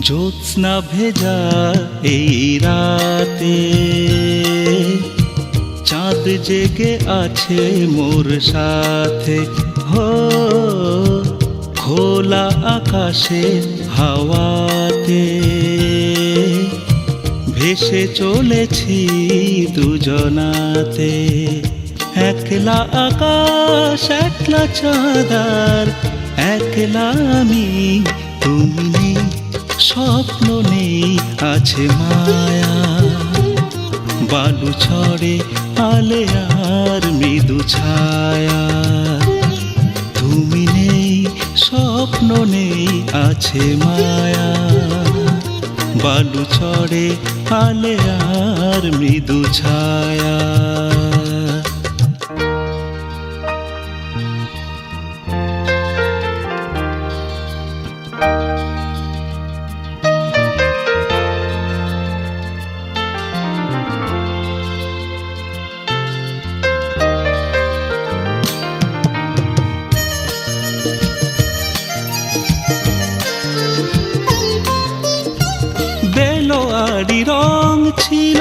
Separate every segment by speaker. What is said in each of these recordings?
Speaker 1: জ্যোৎস্না ভেজা এই রাতে চাঁদ জেগে আছে মোর সাথে। হো খোলা আকাশে হাওয়াতে ভেসে চলেছি দুজনাতে। একলা আকাশ একলা চাঁদার, একলা আমি তুমি নেই, স্বপ্ন নেই আছে মায়া। বালু ছড়ে আলে আর মৃদু ছায়া, তুমি নেই স্বপ্ন নেই আছে মায়া। বালু ছড়ে আলে আর মৃদু ছায়া। বেলোয়ারি রং ছিল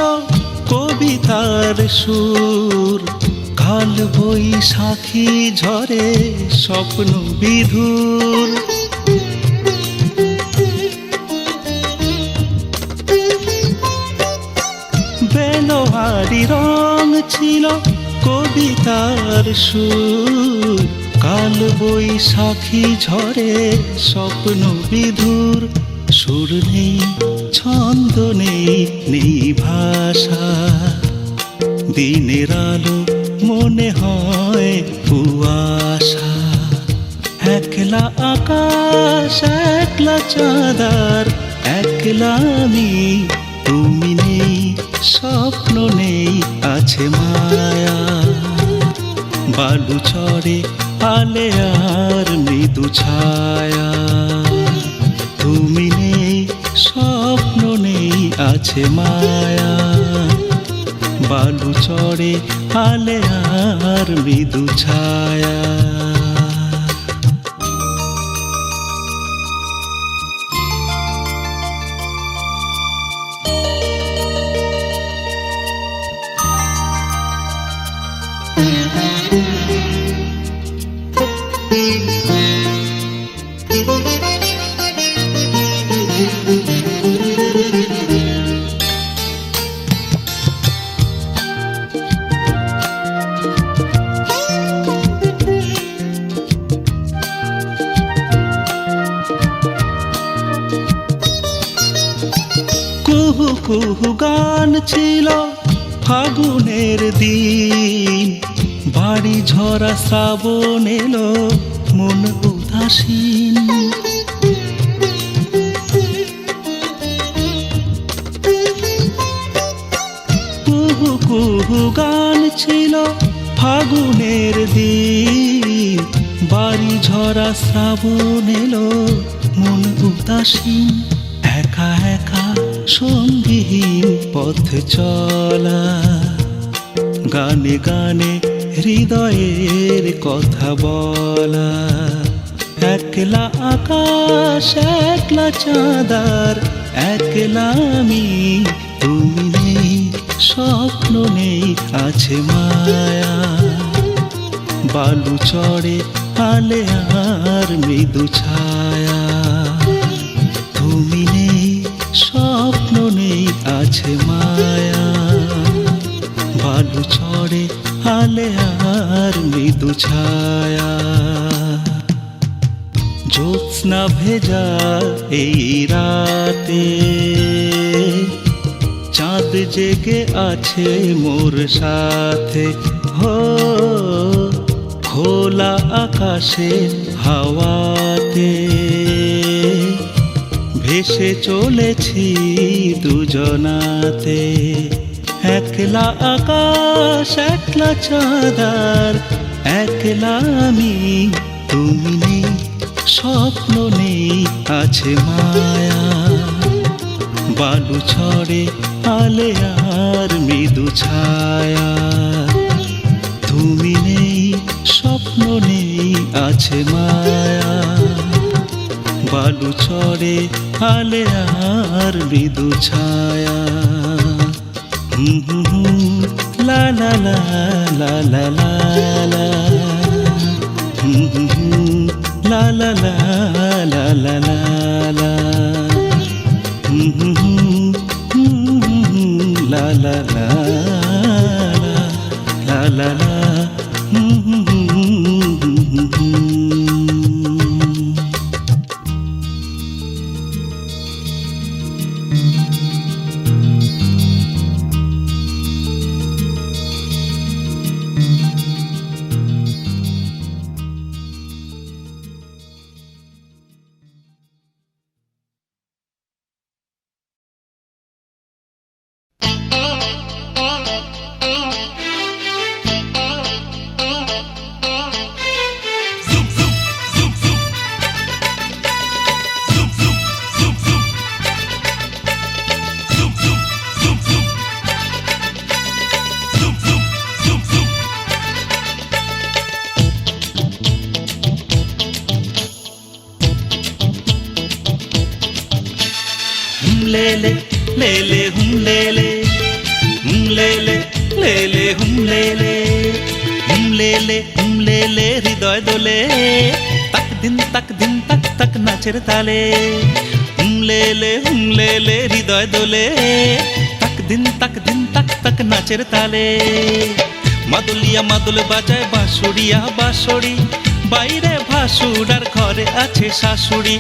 Speaker 1: কবিতার সুর, কাল বৈশাখী ঝরে স্বপ্ন বিধুর। বেলোয়ারি রং ছিল কবিতার সুর, কাল বৈশাখী ঝরে স্বপ্ন বিধুর। সুর নেই ছন্দ নেই নেই ভাষা, দিনের আলো মনে হয় কুয়াশা। একলা আকাশ একলা চাঁদার, একলা আমি তুমি নেই, স্বপ্ন নেই আছে মায়া। বালু চড়ে আলে আর মৃদু ছায়া, তুমি নেই স্বপ্ন নেই আছে মায়া। বালু চড়ে আলে আর মৃদু ছায়া। কুহু কুহু গান ছিল ফাগুনের দিন, বাড়ি ঝরা শ্রাবণ এলো মন উদাসীন। কুহু কুহু গান ছিল ফাগুনের দিন, বাড়ি ঝরা শ্রাবণ এলো মন উদাসীন। একা একা সঙ্গীহীন পথ চলা, গানে গানে হৃদয়ের কথা বলা। একলা আকাশ একলা চাঁদার, একলা আমি তুমি নেই, স্বপ্ন নেই আছে মায়া। বালু চড়ে আলে আর মৃদু ছায়া, তুমি নেই স্বপ্ন নেই আছে মায়া। বালু চড়ে আলে আর মৃদু ছায়া। জ্যোৎস্না ভেজা এই রাতে চাঁদ জেগে আছে মোর সাথে। হো খোলা আকাশে হাওয়াতে ভেসে চলেছি দুজনাতে। একলা আকাশ একলা চাঁদার, একলা আমি তুমি নেই, স্বপ্ন নেই আছে মায়া। বালু ছড়ে আলে আর মৃদু ছায়া, তুমি নেই স্বপ্ন নেই আছে মায়া। বালু চড়ে আলে আর মৃদু ছায়া হুম হুম হুম লা লা লা লা লা লা লা হুম হুম হুম লা লা লা লা লা লা লা হুম হুম হুম হুম হুম লা লা লা লা লা লা হুম হুম হুম হুম। लेले लेले हुम लेले हुम लेले लेले हुम लेले हुम लेले हुम लेले হৃদয় দোলে তাক দিন তাক দিন তাক তাক নাচের তালে হুম লেলে হৃদয় দোলে তাক দিন তাক তাক নাচের তালে মাদুলিয়া মাদুল বাজায় বাঁশুড়িয়া বাঁশড়ি বাইরে ভাসুর আর ঘরে আছে শাশুড়ি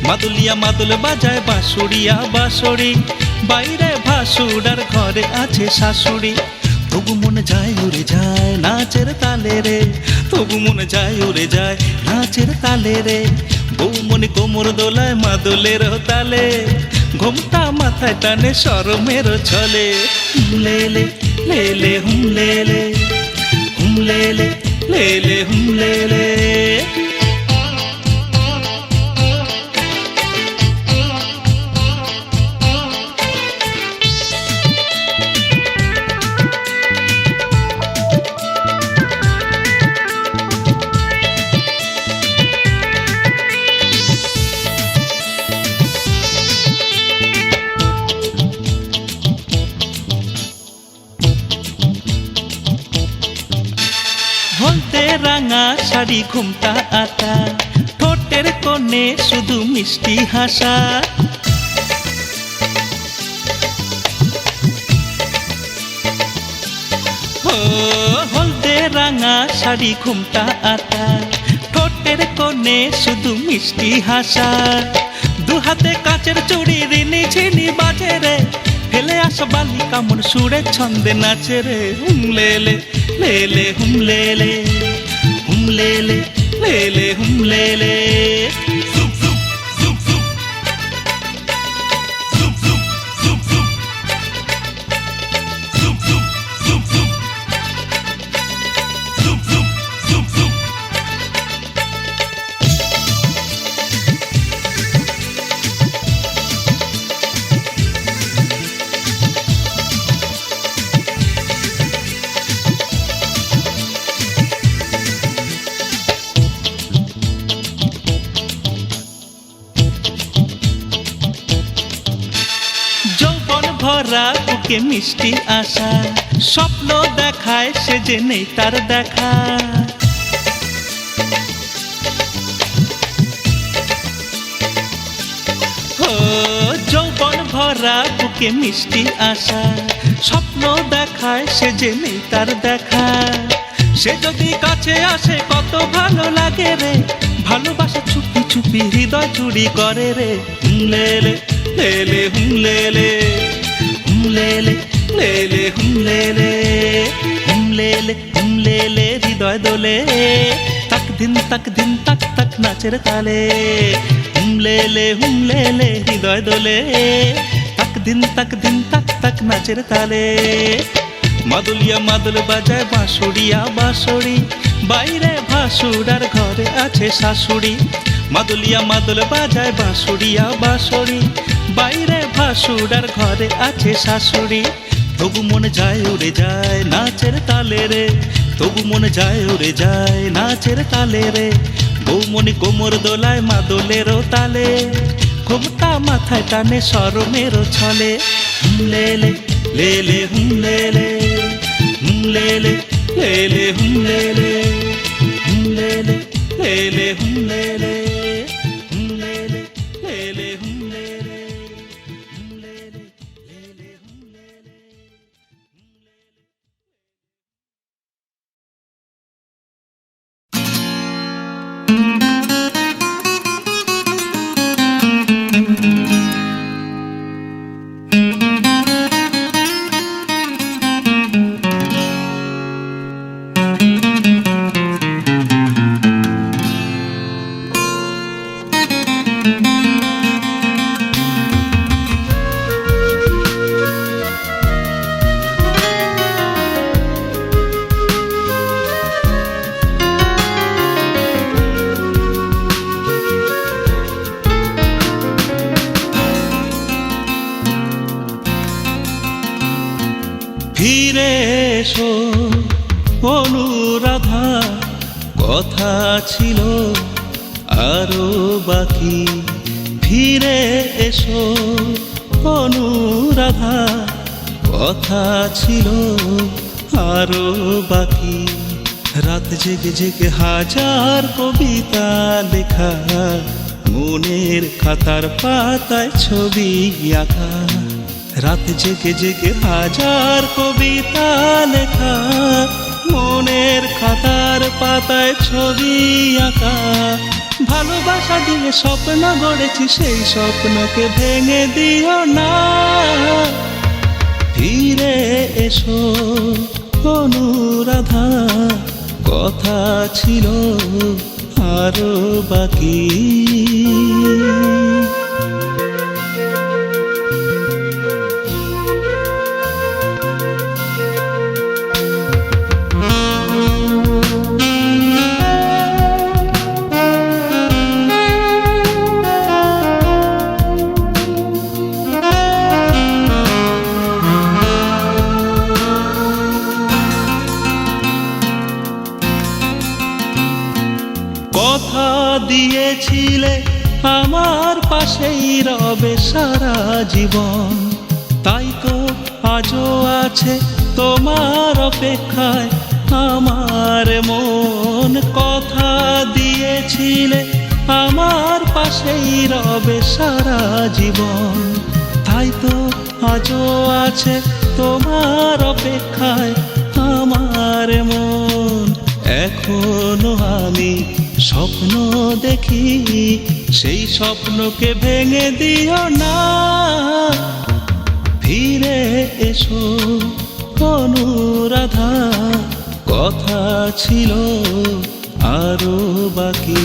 Speaker 1: মাদুলিয়া মাদুল বাজায় বাঁশুড়িয়া বাঁশড়ি বাইরে ভাসুর আর ঘরে আছে শাশুড়ি তবু মনে যায় উড়ে যায় নাচের তালে রে তবু মনে যায় উড়ে যায় নাচের তালে রে বৌমনি কোমর দোলায় মাদুলের তালে ঘোমটা মাথায় টানে শরমের ছলে লেলে লেলে হুম লেলে হুম লেলে লেলে হুম লেলে হলদে রাঙা শাড়ি ঘুমটা আটা ঠোঁটের কোণে শুধু মিষ্টি হাসা হলদে রাঙা শাড়ি ঘুমটা আটা ঠোঁটের কোণে শুধু মিষ্টি হাসা দু হাতে কাচের চুড়ি রিনি ঝিনি বাজে রে ফেলে আসা বালি কামড় সুরে ছন্দে নাচে রে হুম লেলে লেলে হুম লেলে হুম লেলে লেলে হুম লেলে ভরা বুকে মিষ্টি আশা স্বপ্ন দেখায় সে যে নেই তার দেখা যৌবন ভরা বুকে মিষ্টি আশা স্বপ্ন দেখায় সে যে নেই তার দেখা সে যদি কাছে আসে কত ভালো লাগে রে ভালোবাসা চুপি চুপি হৃদয় চুরি করে রে লেলে লেলে হুম লেলে হুম লেলে লেলে হুম লেলে হুম লেলে হুম লেলে হৃদয় দোলে তাক দিন তাক তাক নাচের তালে হুম লেলে হৃদয় দোলে তাক দিন তাক তাক নাচের তালে মাদুলিয়া মাদুল বাজায় বাঁশুড়িয়া বাঁশড়ি বাইরে ভাসুর আর ঘরে আছে শাশুড়ি মাদুলিয়া মাদুল বাজায় বাঁশুড়িয়া বাঁশড়ি বাইরে ভাসুর আর ঘরে আছে শাশুড়ি তবু মনে যায় উড়ে যায় নাচের তালে রে তবু মনে যায় উড়ে যায় নাচের তালে রে বৌমনি কোমর দোলায় মাদলেরও তালে, ঘোমটা মাথায় টানে শরমেরও ছলে। হুমলেলে লেলে হুমলেলে, হুমলেলে লেলে হুমলেলে, হুমলেলে লেলে হুমলেলে, হুমলেলে লেলে হুমলেলে, হুমলেলে লেলে হুমলেলে। ফিরে এসো অনুরাধা, কথা ছিল আরো বাকি। ফিরে এসো অনুরাধা, কথা ছিল আরো বাকি। রাত জেগে জেগে হাজার কবিতা লেখা, মনের খাতার পাতায় ছবি আঁকা। রাত জেগে জেগে হাজার কবিতা লেখা, মনের খাতার পাতায় ছবি আঁকা। ভালোবাসা দিয়ে স্বপ্ন গড়েছি, সেই স্বপ্নকে ভেঙে দিও না। ফিরে এসো অনুরাধা, কথা ছিল আরো বাকি। কথা দিয়েছিলে আমার পাশেই রবে সারা জীবন, তাই তো আজও আছে তোমার অপেক্ষায় আমার মন। কথা দিয়েছিলে আমার পাশেই রবে সারা জীবন, তাই তো আজও আছে তোমার অপেক্ষায় আমার মন। এখনো আমি স্বপ্ন দেখি, সেই স্বপ্নকে ভেঙে দিও না। ফিরে এসো অনুরাধা, কথা ছিল আরো বাকি।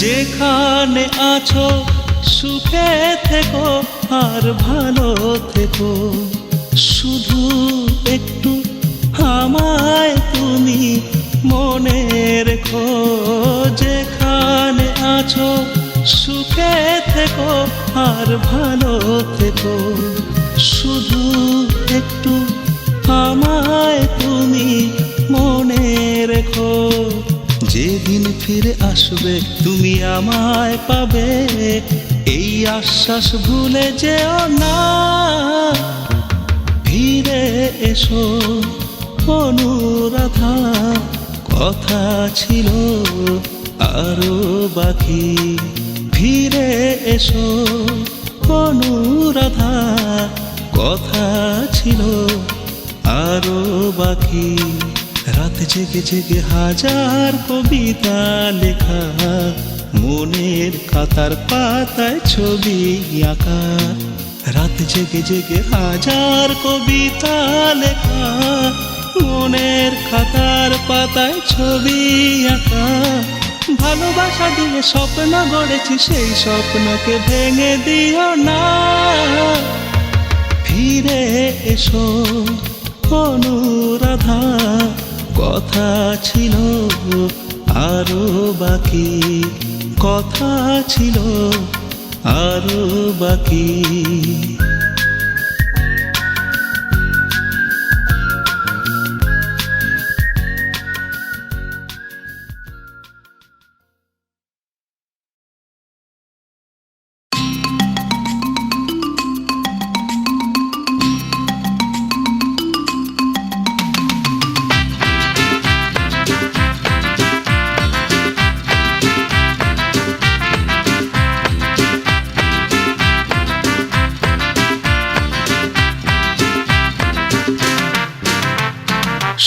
Speaker 1: যেখানে আছো সুখে থেকো আর ভালো থেকো, শুধু একটু আমায় তুমি মনে রেখো। যেখানে আছো সুখে থেকো আর ভালো থেকো, শুধু একটু আমায় তুমি মনে রেখো। যেদিন ফিরে আসবে তুমি আমায় পাবে, এই আশ্বাস ভুলে যেও না। ফিরে এসো অনুরাধা, কথা ছিল আরো বাকি। ফিরে এসো অনুরাধা, কথা ছিল আরো বাকি। রাত জেগে জেগে হাজার কবিতা লেখা, মনের খাতার পাতায় ছবি আঁকা। রাত জেগে জেগে হাজার কবিতা লেখা, মনের খাতার পাতায় ছবি আঁকা। ভালোবাসা দিয়ে স্বপ্ন গড়েছি, সেই স্বপ্নকে ভেঙে দিও না। ফিরে এসো অনুরাধা, কথা ছিল আরো বাকি, কথা ছিল আরো বাকি।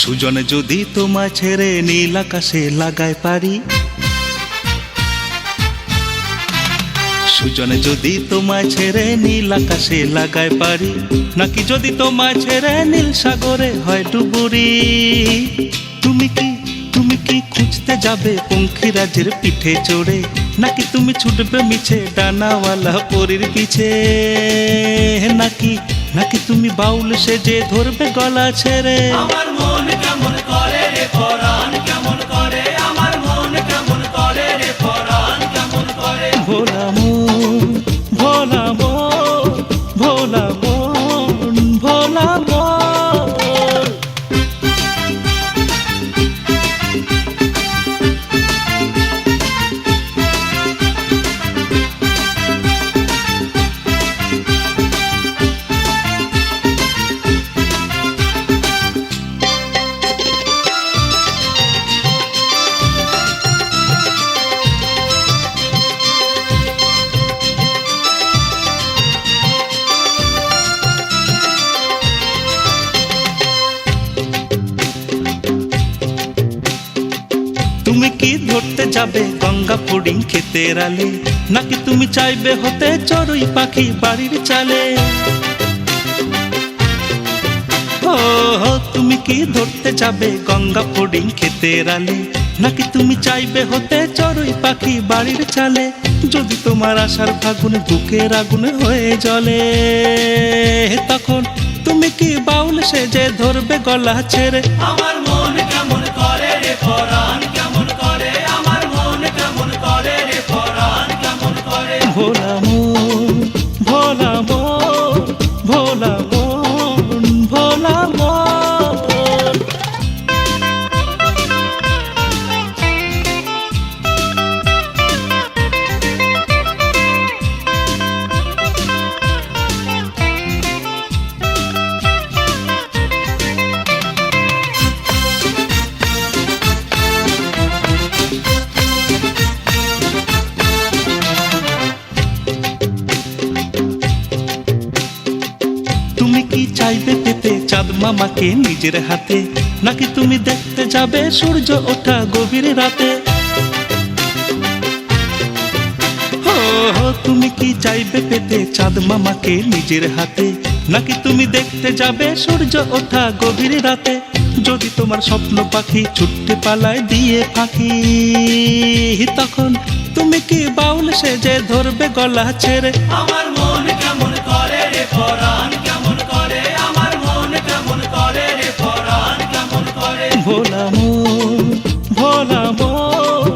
Speaker 1: সুজন যদি তোমায় ছেড়ে নীল আকাশে লাগায় পারি, সুজন যদি তোমায় ছেড়ে নীল আকাশে লাগায় পারি, নাকি যদি তোমায় ছেড়ে নীল সাগরে হয় ডুবুরি। তুমি কি খুঁজতে যাবে পঙ্খিরাজের পিঠে চড়ে, নাকি তুমি ছুটবে মিছে ডানাওয়ালা পরীর পিছে, নাকি তুমি বাউল সেজে ধরবে গলা ছেড়ে।
Speaker 2: আমার মন কেমন করে রে পরাণ কেমন করে, আমার মন কেমন করে রে পরাণ কেমন করে।
Speaker 1: ভোলা মন ভোলা মন ভোলা মন ভোলা মন। তুমি কি ধরতে যাবে গঙ্গা পুডিং ক্ষেতের আলে, নাকি তুমি চাইবে হতে চড়ুই পাখি বাড়ির চালে। ও তুমি কি ধরতে যাবে গঙ্গা পুডিং ক্ষেতের আলে, নাকি তুমি চাইবে হতে চড়ুই পাখি বাড়ির চালে। যদি তোমার আশার ফাগুন বুকের আগুন হয়ে জ্বলে, তখন তুমি কি বাউল সেজে ধরবে গলা ছেড়ে।
Speaker 2: আমার মন কেমন করে রে পরাণ কেমন করে, আমার মন কেমন করে রে পরাণ কেমন করে।
Speaker 1: ভোলা মন ভোলা মন ভোলা মন ভোলা মন। তুমি কি চাইবে পেতে চাঁদ মামাকে নিজের হাতে, নাকি তুমি দেখতে যাবে সূর্য ওঠা গভীর রাতে। তুমি কি চাইবে পেতে চাঁদ মামাকে নিজের হাতে, নাকি তুমি দেখতে যাবে সূর্য ওঠা গভীর রাতে। যদি তোমার স্বপ্ন পাখি ছুটতে পালায় দিয়ে ফাঁকি, তখন তুমি কি বাউল সেজে ধরবে গলা ছেড়ে।
Speaker 2: আমার মন কেমন করে রে পরাণ কেমন করে, আমার মন কেমন করে রে পরাণ কেমন করে।
Speaker 1: ভোলা মন ভোলা মন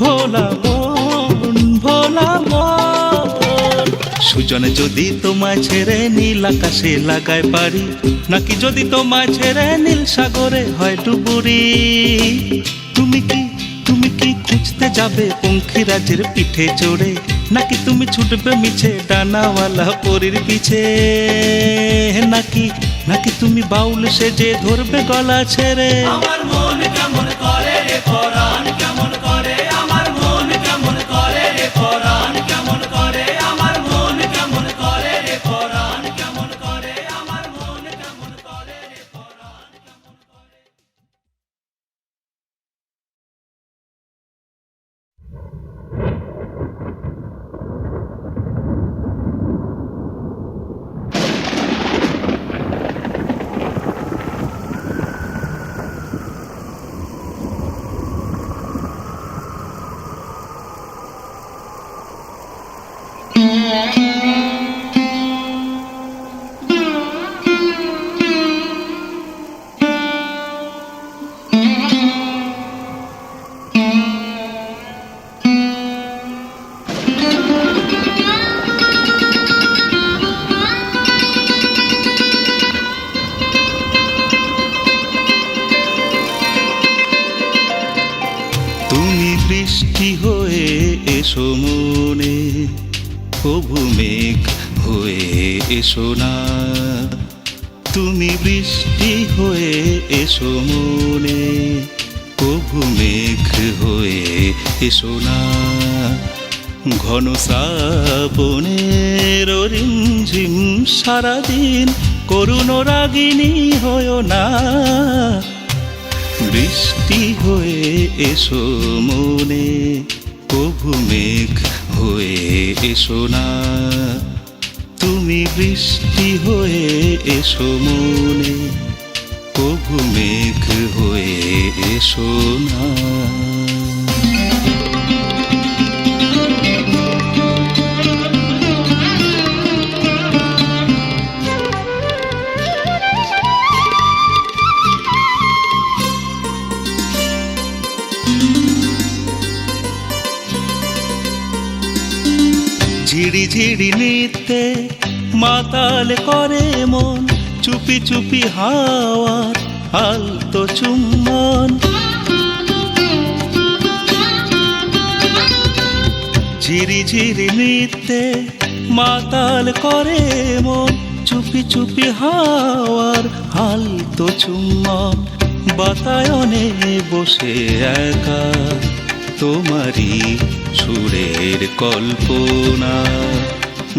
Speaker 1: ভোলা মন ভোলা মন। সুজন যদি তোমায় ছেড়ে নীল আকাশে লাগায় পারি, নাকি যদি তোমায় ছেড়ে নীল সাগরে হয় ডুবুরি। তুমি কি খুঁজতে যাবে পঙ্খিরাজের পিঠে চড়ে, নাকি তুমি ছুটবে মিছে ডানাওয়ালা পরীর পিছে, নাকি তুমি বাউল সেজে ধরবে গলা ছেড়ে।
Speaker 2: আমার মন কেমন করে রে পরাণ কেমন করে, আমার মন কেমন করে রে পরাণ কেমন করে, আমার মন কেমন করে রে পরাণ কেমন করে, আমার মন কেমন করে রে পরাণ কেমন করে।
Speaker 1: তুমি বৃষ্টি হয়ে এসো মনে, প্রভু মেঘ হয়ে এসো না। তুমি বৃষ্টি হয়ে এসো মনে, প্রভু মেঘ হয়ে এসো না। ঘন শ্রাবণের রিমঝিম সারাদিন করুণ রাগিনী হয় না। বৃষ্টি হয়ে এসো মনে, প্রভু মেঘ হয়ে এসো না। তুমি বৃষ্টি হয়ে এসো মনে, প্রভু মেঘ হয়ে এসো না। ঝিড়ি ঝিড়ি নৃত্যে মাতাল করে মন, চুপি চুপি হাওয়ার আলতো চুম্বন। ঝিরি ঝিরি নৃত্যে মাতাল করে মন, চুপি চুপি হাওয়ার আলতো চুম্বন। বাতায়নে বসে একা তোমারি সুরের কল্পনা।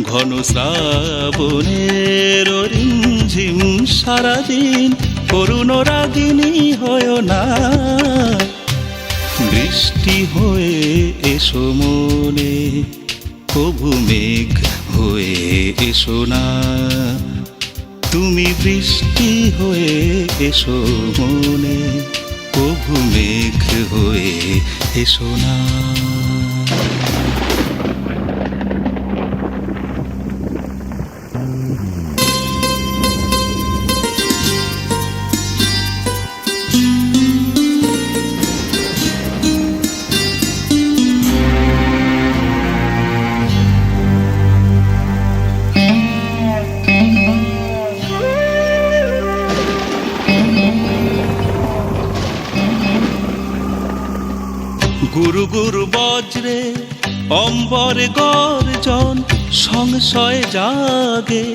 Speaker 1: ঘন শ্রাবণের রিমঝিম সারাদিন করুণ রাগিনী হয় না। বৃষ্টি হয়ে এসো মনে, প্রভু মেঘ হয়ে এসো না। তুমি বৃষ্টি হয়ে এসো মনে, প্রভু মেঘ হয়ে এসো না। গুরু গুরু বজ্রে অম্বরে গর্জন, সংশয় জাগে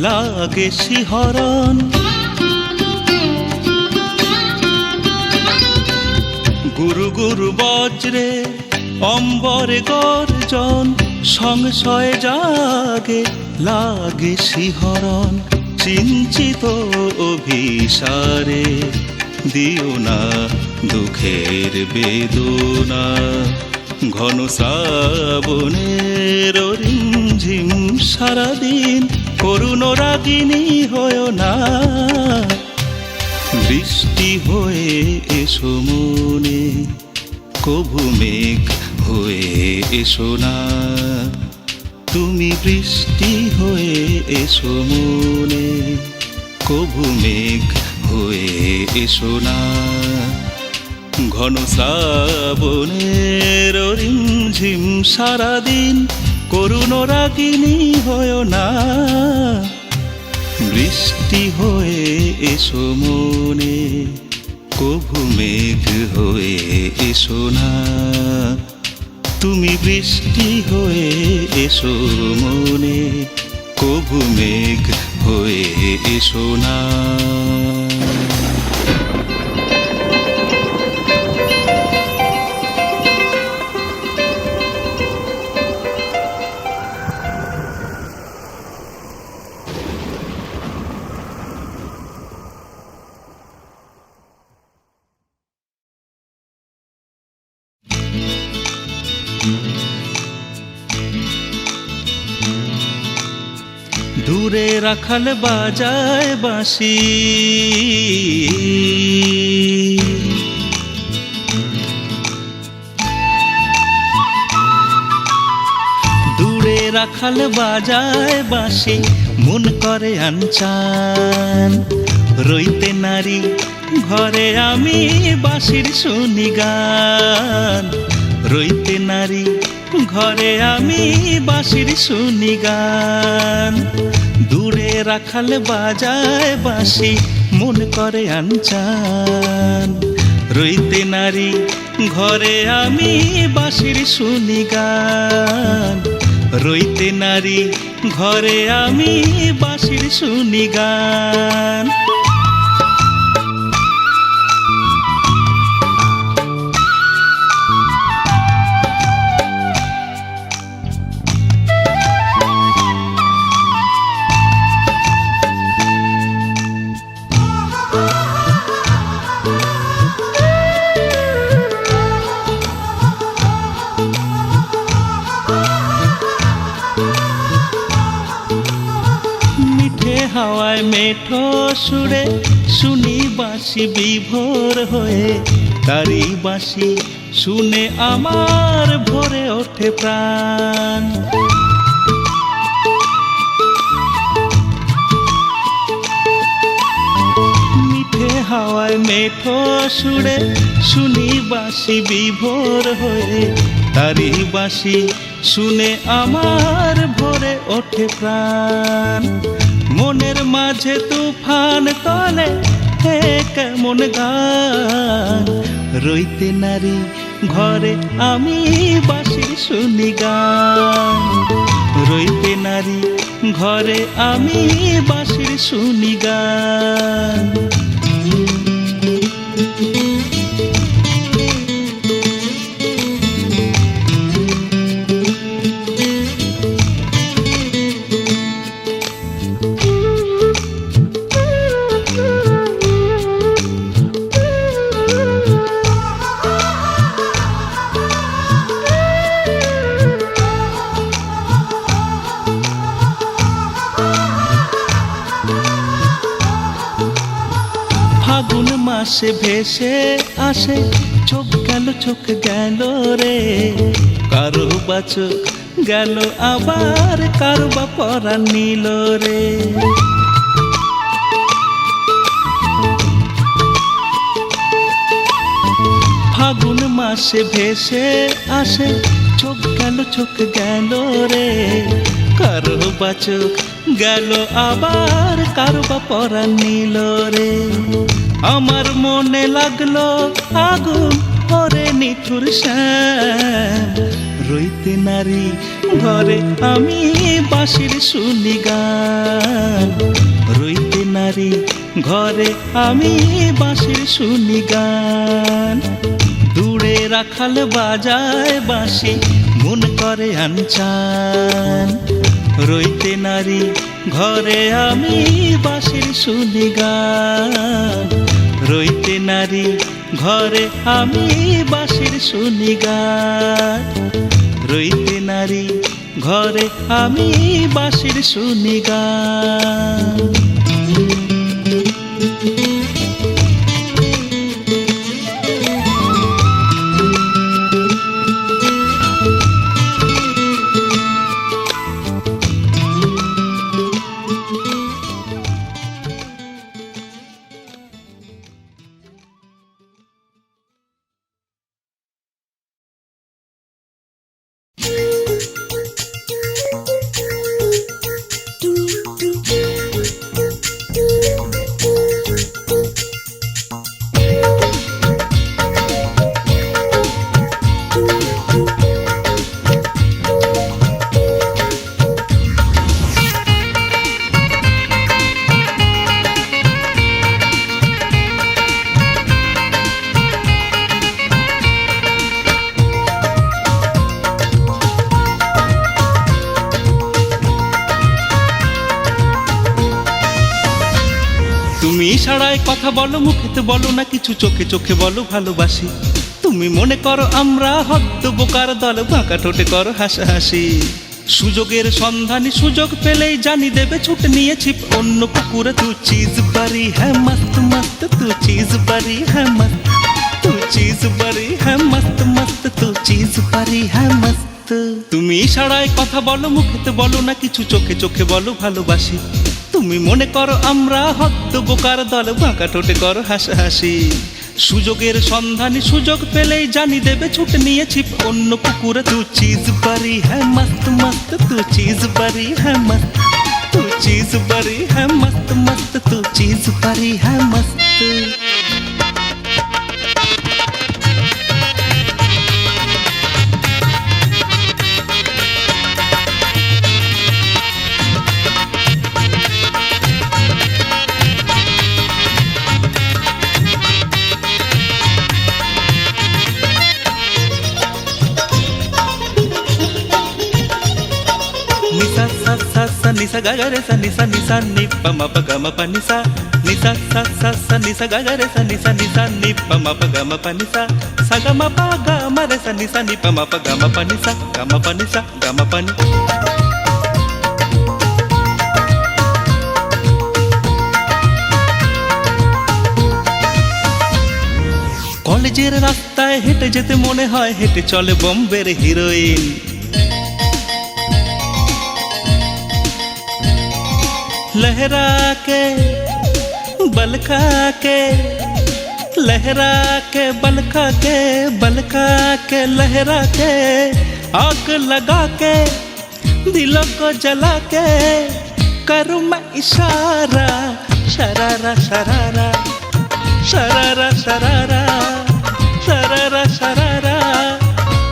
Speaker 1: লাগে শিহরণ। গুরু গুরু বজ্রে অম্বরে গর্জন, সংশয় জাগে লাগে শিহরণ। চিঞ্চিত অভিসারে দিও না দুঃখের বেদনা। ঘন শ্রাবণের রিমঝিম সারাদিন করুণ রাগিনী হয় না। বৃষ্টি হয়ে এসো মনে, প্রভু মেঘ হয়ে এসো না। তুমি বৃষ্টি হয়ে এসো মনে, প্রভু মেঘ হয়ে এসো না। ঘন শ্রাবণের রিমঝিম সারাদিন করুণ রাগিনী হয় না। বৃষ্টি হয়ে এসো মনে, প্রভু মেঘ হয়ে এসো না। তুমি বৃষ্টি হয়ে এসো মনে, প্রভু মেঘ হয়ে এসো না। দূরে রাখাল বাজায় বাঁশি, দূরে রাখাল বাজায় বাঁশি মন করে আনচান রইতে নারী ঘরে আমি বাঁশির শুনি গান রইতে নারী ঘরে আমি বাঁশির শুনি গান দূরে রাখাল বাজায় বাঁশি মন করে আনচান রইতে নারী ঘরে আমি বাঁশির শুনি গান রইতে নারী ঘরে আমি বাঁশির শুনি গান হাওয়ায় মেঠো সুরে শুনি বাঁশি বিভোর হয়ে তারি বাঁশি শুনে আমার ভরে ওঠে প্রাণ মিঠে হাওয়ায় মেঠো সুরে শুনি বাঁশি বিভোর হয়ে তারি বাঁশি শুনে আমার ভরে ওঠে প্রাণ মনের মাঝে তুফান তলে হে কেমন গান রইতে নারী ঘরে আমি বাঁশির শুনি গান রইতে নারী ঘরে আমি বাঁশির শুনি গান ফাগুন মাসে ভেসে আসে চোখ গেল রে কারো বা চোখ গেল আবার কারো বা পরাণ নিল রে ফাগুন মাসে ভেসে আসে চোখ গেল রে কারো বা চোখ গেল আবার কারো বা পরাণ নিল রে আমার মনে লাগলো আগুন ওরে নিঠুর শ্যাম রইতে নারী ঘরে আমি বাঁশির শুনি গান রইতে নারী ঘরে আমি বাঁশির শুনি গান দূরে রাখাল বাজায় বাঁশি মন করে আনচান রইতে নারী ঘরে আমি বাঁশির শুনি গান রইতে নারী ঘরে আমি বাঁশির শুনি গান রইতে নারী ঘরে আমি বাঁশির শুনি গান তুমি ইশারায় কথা বলো মুখেতে বলো না কিছু চোখে চোখে বলো ভালোবাসি তুমি মনে করো আমরা হদ্দ বোকার দল বাঁকা ঠোঁটে করো হাসাহাসি সুযোগের সন্ধানী সুযোগ পেলেই জানি দেবে ছুটে নিয়েছি অন্য পুকুরে তু চিজ বাড়ি হ্যাঁ মস্ত মস্ত তু চিজ বাড়ি হ্যাঁ মস্ত তু চিজ বাড়ি হ্যাঁ মস্ত মস্ত তু চিজ বাড়ি হ্যাঁ মস্ত তুমি ইশারায় কথা বলো, মুখেতে বলো না কিছু, চোখে চোখে বলো ভালোবাসি। তুমি মনে করো আমরা হদ্দ বোকার দল, বাঁকা ঠোঁটে করো হাসাহাসি। সুযোগের সন্ধানী, সুযোগ পেলেই জানি দেবে ছুটে নিয়ে ছিপ অন্য পুকুরে। তু চিজ বারি হ্যাঁ মস্ত মস্ত, তু চিজ বারি হ্যাঁ মস্ত, তু চিজ বারি হ্যাঁ মস্ত মস্ত, তু চিজ বারি হ্যাঁ মস্ত। Nisa sa sa sa nisa ga ga re sa nisa nisa ni pa ma pa ga ma pa nisa. Nisa sa sa sa nisa ga ga re sa nisa nisa ni pa ma pa ga ma pa nisa. Sa ga ma pa ga ma re sa nisa ni pa ma pa ga ma pa nisa. Ga ma pa nisa ga ma pa ni. কলেজের রাস্তায় হেঁটে যেতে মনে হয় হেঁটে চলে বম্বের heroine. लहरा के बल खा के, लहरा के बल खा के, बल खा के लहरा के, आग लगा के दिलों को जला के, करूँ मैं इशारा शरारा शरारा शरारा शरारा शरारा शरारा,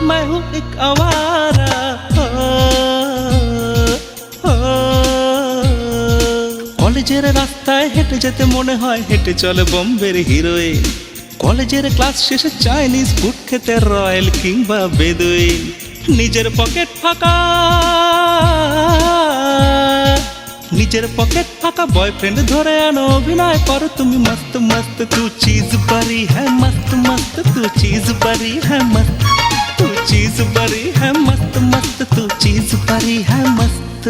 Speaker 1: मैं हूँ एक आवारा। কলেজের রাস্তায় হেঁটে যেতে মনে হয় হেঁটে চলে বম্বের হিরোইন। কলেজের ক্লাস শেষে চাইনিজ ফুড খেতে রয়্যাল কিংবা বেদুইন। নিজের পকেট ফাঁকা, নিজের পকেট ফাঁকা বয়ফ্রেন্ড ধরে আনো, অভিনয় করো তুমি মস্ত মস্ত। তু চিজ বারি হ্যাঁ মস্ত মস্ত, তু চিজ বারি হ্যাঁ মস্ত, তু চিজ বারি হ্যাঁ মস্ত মস্ত, তু চিজ বারি হ্যাঁ মস্ত।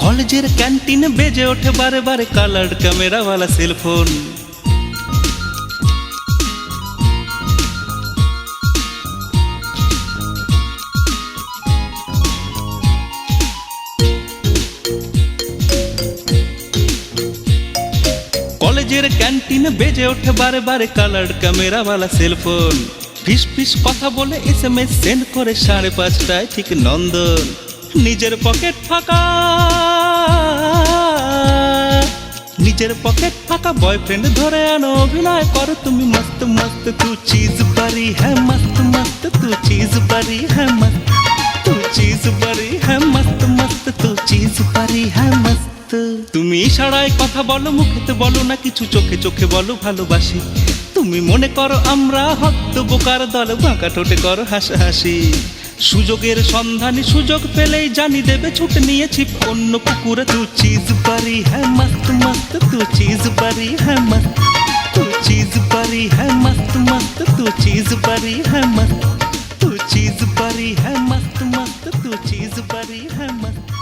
Speaker 1: কলেজের ক্যান্টিনে বেজে ওঠে বারে বারে কালার্ড ক্যামেরাওয়ালা সেলফোন। কলেজের ক্যান্টিনে বেজে ওঠে বারে বারে কালার্ড ক্যামেরাওয়ালা সেলফোন। ফিস ফিস কথা বলে SMS সেন্ড করে 5:30টায় ঠিক নন্দন। নিজের পকেট ফাঁকা, নিজের পকেট ফাঁকা বয়ফ্রেন্ড ধরে আনো, অভিনয় করো তুমি মস্ত মস্ত। তু চিজ বারি হ্যাঁ মস্ত মস্ত, তু চিজ বারি হ্যাঁ মস্ত, তু চিজ বারি হ্যাঁ মস্ত মস্ত, তু চিজ বারি হ্যাঁ মস্ত। তুমি ইশারায় কথা বলো, মুখেতে বলো না কিছু, চোখে চোখে বলো ভালোবাসি। তুমি মনে করো আমরা হদ্দ বোকার দল, বাঁকা ঠোঁটে করো হাসাহাসি। সুযোগের সন্ধানী, সুযোগ পেলেই জানি দেবে ছুটে নিয়ে ছিপ অন্য পুকুরে। তু চিজ বারি হ্যাঁ মস্ত মস্ত, তু চিজ বারি হ্যাঁ মস্ত, তু চিজ বারি হ্যাঁ মস্ত মস্ত, তু চিজ বারি হ্যাঁ মস্ত, তু চিজ বারি হ্যাঁ মস্ত মস্ত, তু চিজ বারি হ্যাঁ মস্ত।